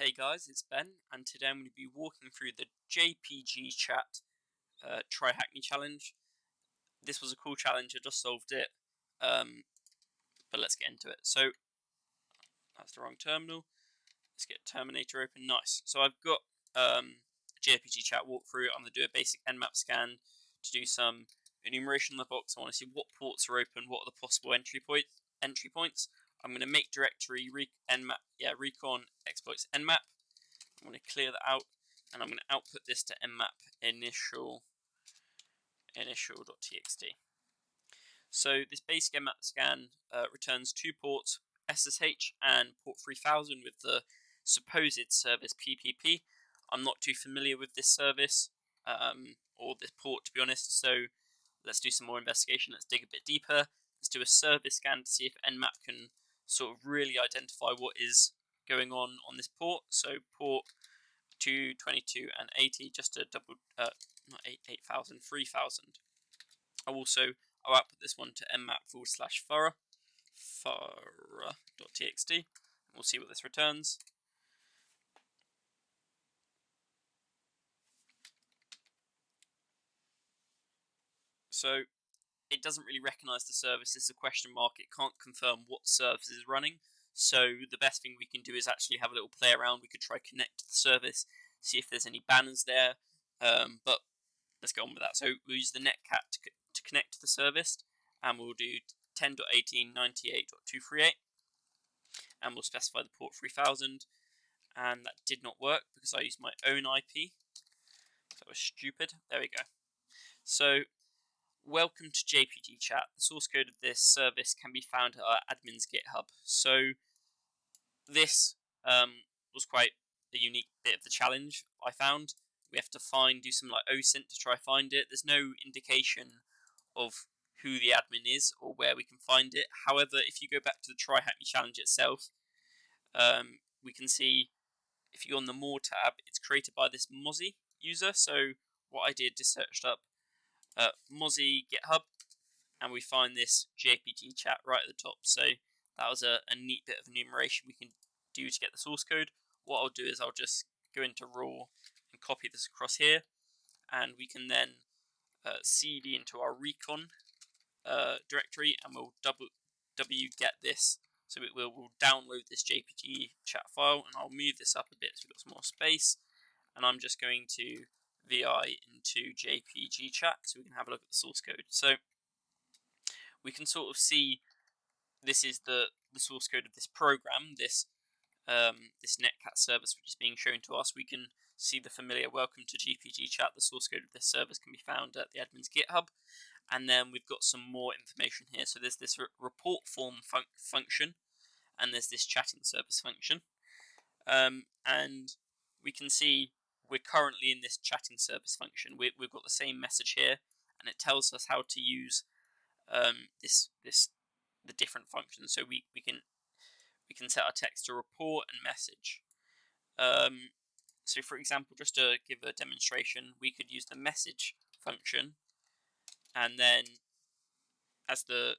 Hey guys, it's Ben, and today I'm going to be walking through the JPGchat Try Hack Me challenge. This was a cool challenge, I just solved it, but let's get into it. So, that's the wrong terminal. Let's get Terminator open. Nice. So I've got JPGchat walkthrough. I'm going to do a basic nmap scan to do some enumeration in the box. I want to see what ports are open, what are the possible entry points. I'm going to make directory recon exploits nmap. I'm going to clear that out, and I'm going to output this to nmap initial.txt. So this basic nmap scan returns two ports, SSH and port 3000 with the supposed service PPP. I'm not too familiar with this service or this port, to be honest, so let's do some more investigation. Let's dig a bit deeper. Let's do a service scan to see if nmap can sort of really identify what is going on this port. So port 222 and 80, just a double, not 8,000, 3,000. I'll output this one to nmap/thorough.txt, and we'll see what this returns. So it doesn't really recognize the service. This is a question mark. It can't confirm what service is running. So the best thing we can do is actually have a little play around. We could try connect to the service, see if there's any banners there. But let's go on with that. So we'll use the netcat to connect to the service, and we'll do 10.18.98.238, and we'll specify the port 3000. And that did not work because I used my own IP. That was stupid. There we go. So welcome to JPGchat. The source code of this service can be found at our admin's GitHub. So this was quite a unique bit of the challenge I found. We have to do some like OSINT to try find it. There's no indication of who the admin is or where we can find it. However, if you go back to the Try Hack Me challenge itself, we can see if you go on the More tab, it's created by this Mozzie user. So what I did is searched up Mozzie GitHub, and we find this JPGchat right at the top. So that was a neat bit of enumeration we can do to get the source code. What I'll do is I'll just go into raw and copy this across here, and we can then cd into our recon directory, and we'll wget this. So we'll download this JPGchat file, and I'll move this up a bit so we've got some more space. And I'm just going to vi into JPGchat so we can have a look at the source code. So we can sort of see this is the source code of this program, this netcat service which is being shown to us. We can see the familiar welcome to JPGchat. The source code of this service can be found at the admin's GitHub. And then we've got some more information here. So there's this report form function, and there's this chatting service function. And we can see we're currently in this chatting service function. We've got the same message here, and it tells us how to use the different functions. So we can set our text to report and message. So for example, just to give a demonstration, we could use the message function, and then as the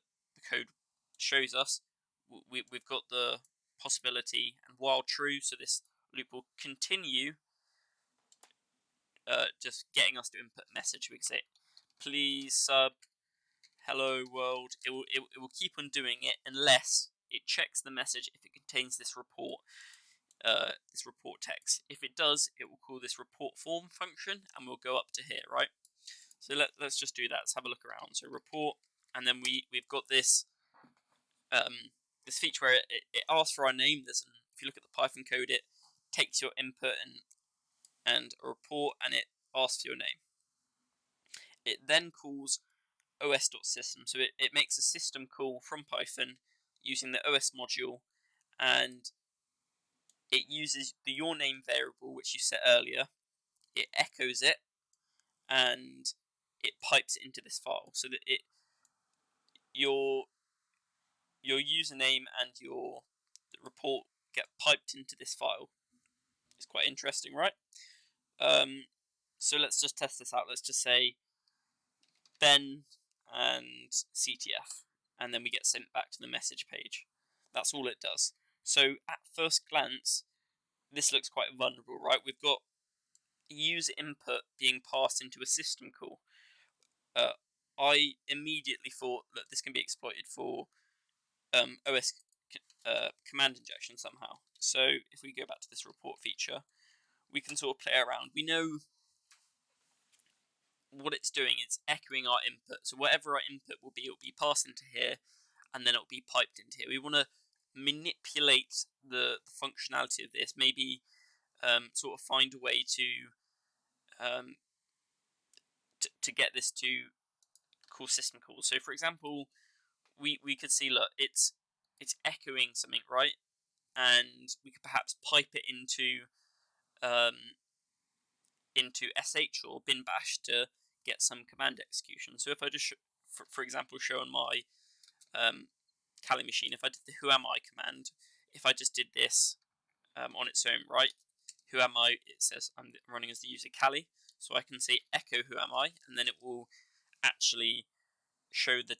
code shows us, we've got the possibility, and while true, so this loop will continue just getting us to input a message. We can say, please sub hello world. It will keep on doing it unless it checks the message if it contains this report text. If it does, it will call this report form function, and we'll go up to here, right? So let's just do that. Let's have a look around. So report, and then we've got this this feature where it asks for our name. If you look at the Python code, it takes your input and a report, and it asks for your name. It then calls os.system. So it makes a system call from Python using the os module, and it uses the your name variable which you set earlier. It echoes it, and it pipes it into this file, so that your username and your report get piped into this file. It's quite interesting, right? So let's just test this out. Let's just say Ben and CTF, and then we get sent back to the message page. That's all it does. So at first glance, this looks quite vulnerable, right? We've got user input being passed into a system call. I immediately thought that this can be exploited for OS command injection somehow. So if we go back to this report feature, we can sort of play around. We know what it's doing. It's echoing our input. So whatever our input will be, it will be passed into here, and then it will be piped into here. We want to manipulate the functionality of this. Maybe sort of find a way to get this to call system calls. So for example, we could see, look, it's echoing something, right? And we could perhaps pipe it into sh or bin bash to get some command execution. So if I just, for example, show on my Kali machine, if I did the whoami command, if I just did this on its own, right? Who am I? It says I'm running as the user Kali, so I can say echo who am I, and then it will actually show the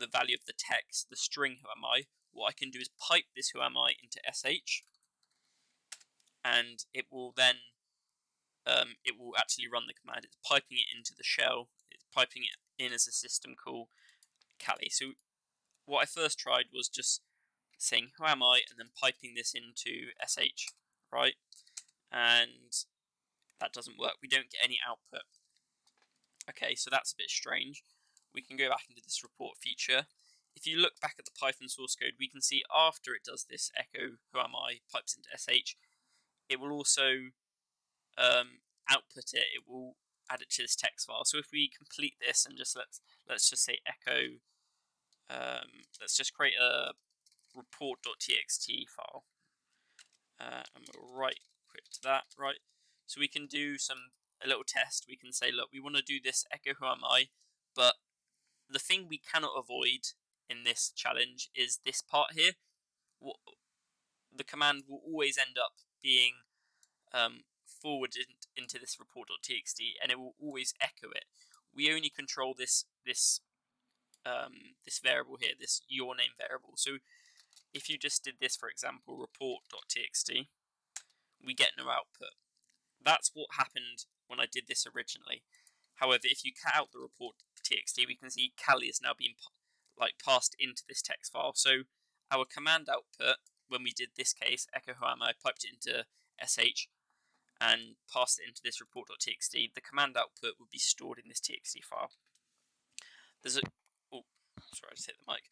value of the text, the string who am I. What I can do is pipe this who am I into sh, and it will then it will actually run the command. It's piping it into the shell. It's piping it in as a system call Kali. So what I first tried was just saying who am I and then piping this into sh, right? And that doesn't work. We don't get any output. Okay, so that's a bit strange. We can go back into this report feature. If you look back at the Python source code, we can see after it does this echo who am I pipes into sh, it will also output it. It will add it to this text file. So if we complete this and just let's just say echo, let's just create a report.txt file, and we'll right click to that, right? So we can do a little test. We can say, look, we want to do this echo who am I, but the thing we cannot avoid in this challenge is this part here. The command will always end up being forwarded into this report.txt, and it will always echo it. We only control this variable here, this your name variable. So if you just did this, for example, report.txt, we get no output. That's what happened when I did this originally. However, if you cut out the report.txt, we can see Kali is now being passed into this text file. So our command output, when we did this case, echo who am I, piped it into sh and passed it into this report.txt, the command output would be stored in this txt file. Sorry, I just hit the mic.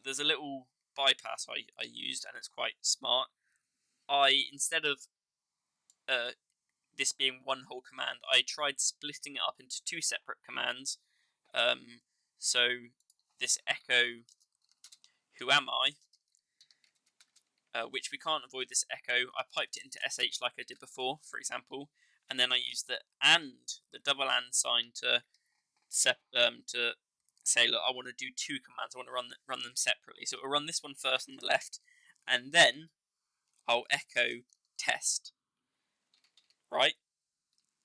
There's a little bypass I used, and it's quite smart. Instead of this being one whole command, I tried splitting it up into two separate commands. So this echo who am I, which we can't avoid this echo, I piped it into sh like I did before, for example, and then I used the double and sign to say, look, I want to do two commands. I want to run them separately. So it'll run this one first on the left, and then I'll echo test, right?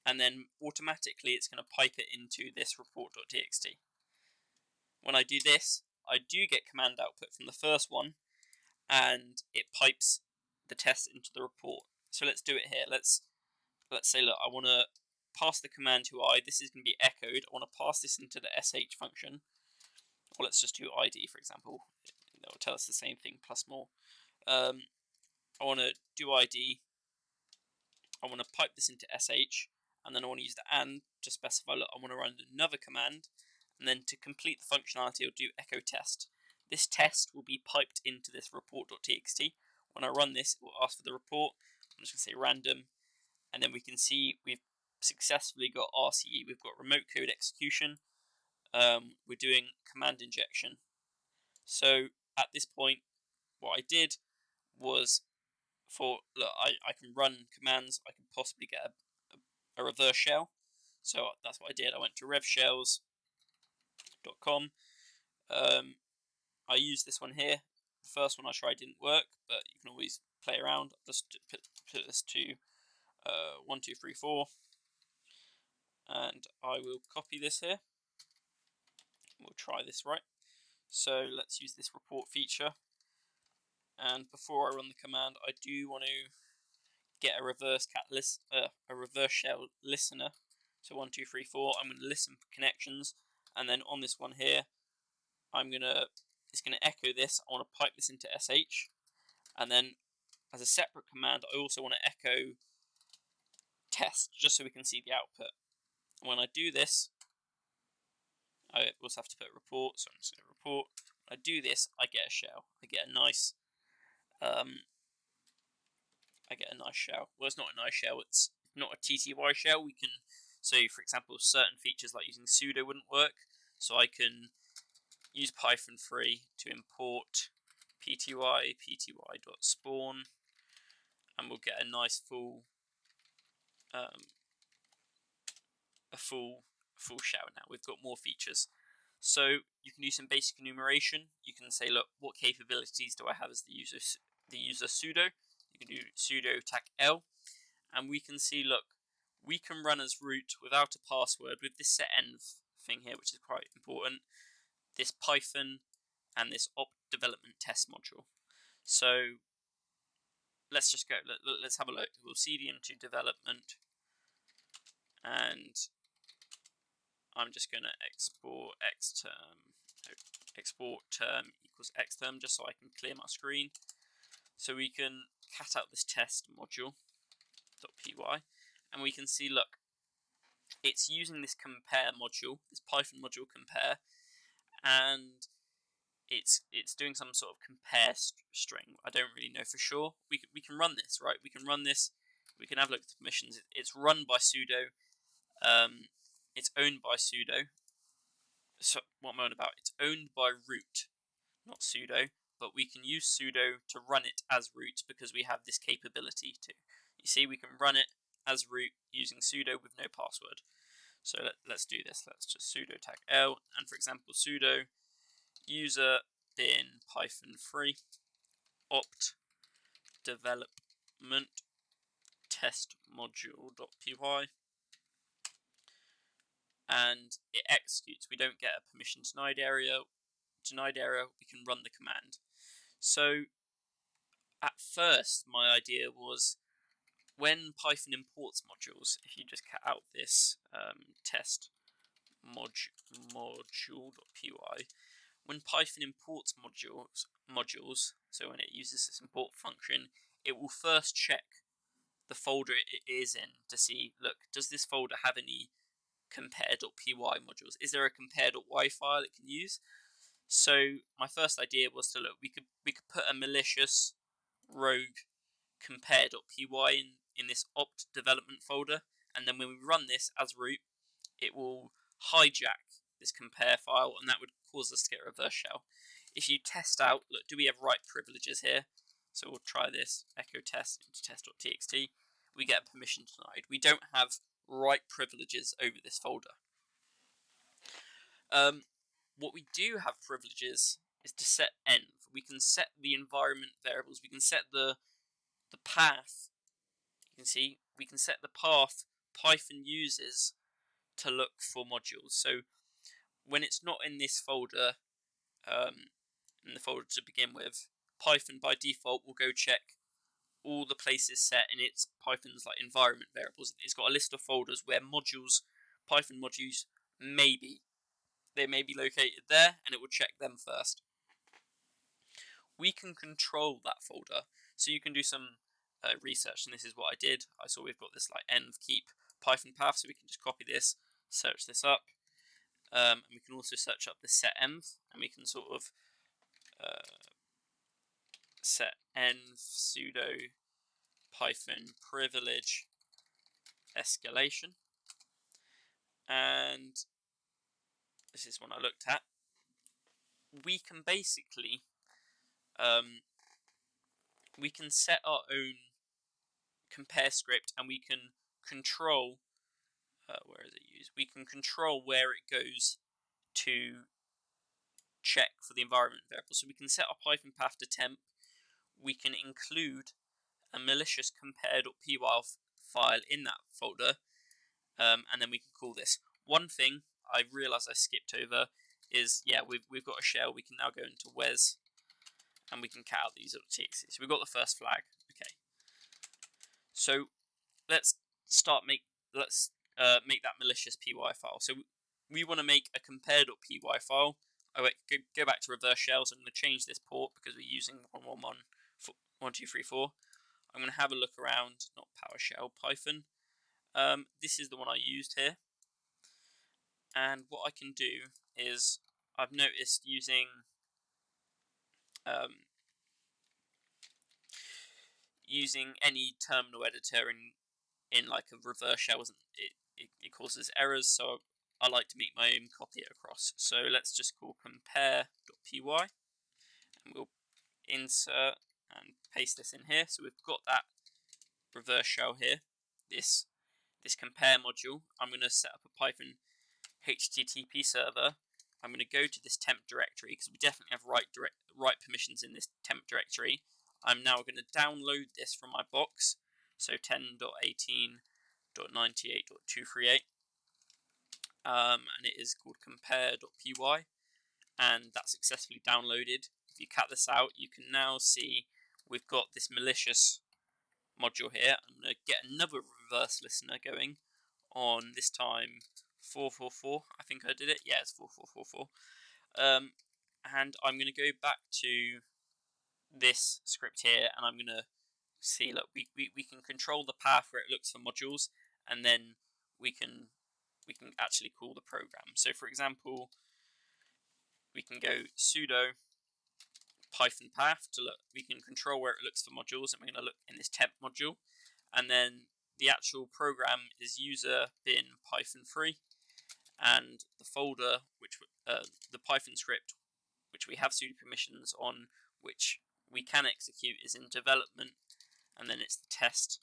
And then automatically it's going to pipe it into this report.txt. When I do this, I do get command output from the first one, and it pipes the test into the report. So let's do it here. Let's say, look, I want to pass the command to this is going to be echoed. I want to pass this into the sh function. Or let's just do id, for example. That will tell us the same thing plus more. I want to do id. I want to pipe this into sh, and then I want to use the and to specify, look, I want to run another command, and then to complete the functionality, I'll do echo test. This test will be piped into this report.txt. When I run this, it will ask for the report. I'm just going to say random, and then we can see we've successfully got RCE. We've got remote code execution. We're doing command injection. So at this point, what I did was, look, I can run commands. I can possibly get a reverse shell. So that's what I did. I went to revshells.com. I used this one here. The first one I tried didn't work, but you can always play around. I'll just put this to 1, 2, 3, 4, and I will copy this here. We'll try this, right? So let's use this report feature. And before I run the command, I do want to get a reverse shell listener. So 1, 2, 3, 4. I'm going to listen for connections, and then on this one here, it's going to echo this. I want to pipe this into sh, and then as a separate command, I also want to echo test, just so we can see the output. And when I do this, I also have to put report. So I'm just going to report. When I do this, I get a shell. I get a nice shell. Well, it's not a nice shell. It's not a TTY shell. So for example, certain features like using sudo wouldn't work. So I can use Python 3 to import pty.spawn, and we'll get a nice full shell now. We've got more features. So you can do some basic enumeration. You can say, look, what capabilities do I have as the user sudo? You can do sudo tac l, and we can see, look, we can run as root without a password with this setenv thing here, which is quite important. This Python and this opt development test module. So let's just go. Let's have a look. We'll cd into development, and I'm just going to export term equals xterm, just so I can clear my screen. So we can cat out this test module .py, and we can see, look, it's using this compare module, this Python module compare, and it's doing some sort of compare string. I don't really know for sure. We can run this, right? We can run this. We can have a look at the permissions. It's run by sudo. It's owned by sudo. So what am I on about? It's owned by root, not sudo. But we can use sudo to run it as root because we have this capability to. You see, we can run it as root using sudo with no password. So let's do this. Let's just sudo tac l, and for example, sudo user bin Python 3 opt development test module.py, and it executes. We don't get a permission denied area. We can run the command. So at first, my idea was, when Python imports modules, if you just cut out this test module.py, when Python imports modules, so when it uses this import function, it will first check the folder it is in to see, look, does this folder have any compare.py modules? Is there a compare.y file it can use? So my first idea was to look, we could put a malicious rogue compare.py in this opt development folder, and then when we run this as root, it will hijack this compare file, and that would cause us to get a reverse shell. If you test out, look, do we have write privileges here? So we'll try this, echo test into test.txt. We get permission denied. We don't have write privileges over this folder. What we do have privileges is to set env. We can set the environment variables. We can set the path. You can see we can set the path Python uses to look for modules. So when it's not in this folder, in the folder to begin with, Python by default will go check all the places set in its Python's like environment variables. It's got a list of folders where Python modules may be located there, and it will check them first. We can control that folder, so you can do some research, and this is what I did. I saw we've got this like env keep Python path, so we can just copy this, search this up, and we can also search up the setenv, and we can sort of set env sudo Python privilege escalation, and this is one I looked at. We can basically we can set our own compare script, and we can control where is it used? We can control where it goes to check for the environment variable. So we can set our Python path to temp. We can include a malicious compare.py file in that folder, and then we can call this. One thing I realised I skipped over is, yeah, we've got a shell. We can now go into wes, and we can cat out the user.txt. So we've got the first flag. Okay. So let's make that malicious py file. So we want to make a compare.py file. Oh wait, go back to reverse shells. I'm going to change this port because we're using 1.1.1.2.3.4. I'm going to have a look around, not PowerShell, Python. This is the one I used here. And what I can do is, I've noticed using any terminal editor in like a reverse shell, it causes errors, so I like to make my own, copy it across. So let's just call compare.py, and we'll insert and paste this in here. So we've got that reverse shell here, this compare module. I'm going to set up a Python HTTP server. I'm going to go to this temp directory because we definitely have write permissions in this temp directory. I'm now going to download this from my box, so 10.18.98.238, and it is called compare.py, and that's successfully downloaded. If you cut this out, you can now see we've got this malicious module here. I'm going to get another reverse listener going on, this time 444. I think I did it. Yeah, it's 4444. And I'm going to go back to this script here, and I'm going to see, look, we can control the path where it looks for modules, and then we can actually call the program. So for example, we can go sudo python path to look. We can control where it looks for modules, and we're going to look in this temp module, and then the actual program is user bin python3, and the folder which the Python script which we have sudo permissions on, which we can execute, is in development, and then it's the test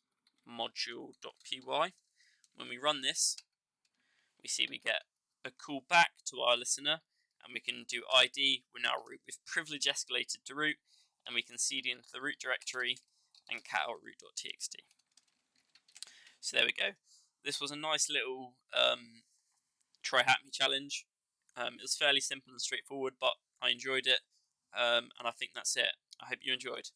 module.py. When we run this, we see we get a call back to our listener, and we can do ID. We're now root. We've privilege escalated to root, and we can cd into the root directory and cat out root.txt. So there we go. This was a nice little try hack me challenge. It was fairly simple and straightforward, but I enjoyed it, and I think that's it. I hope you enjoyed.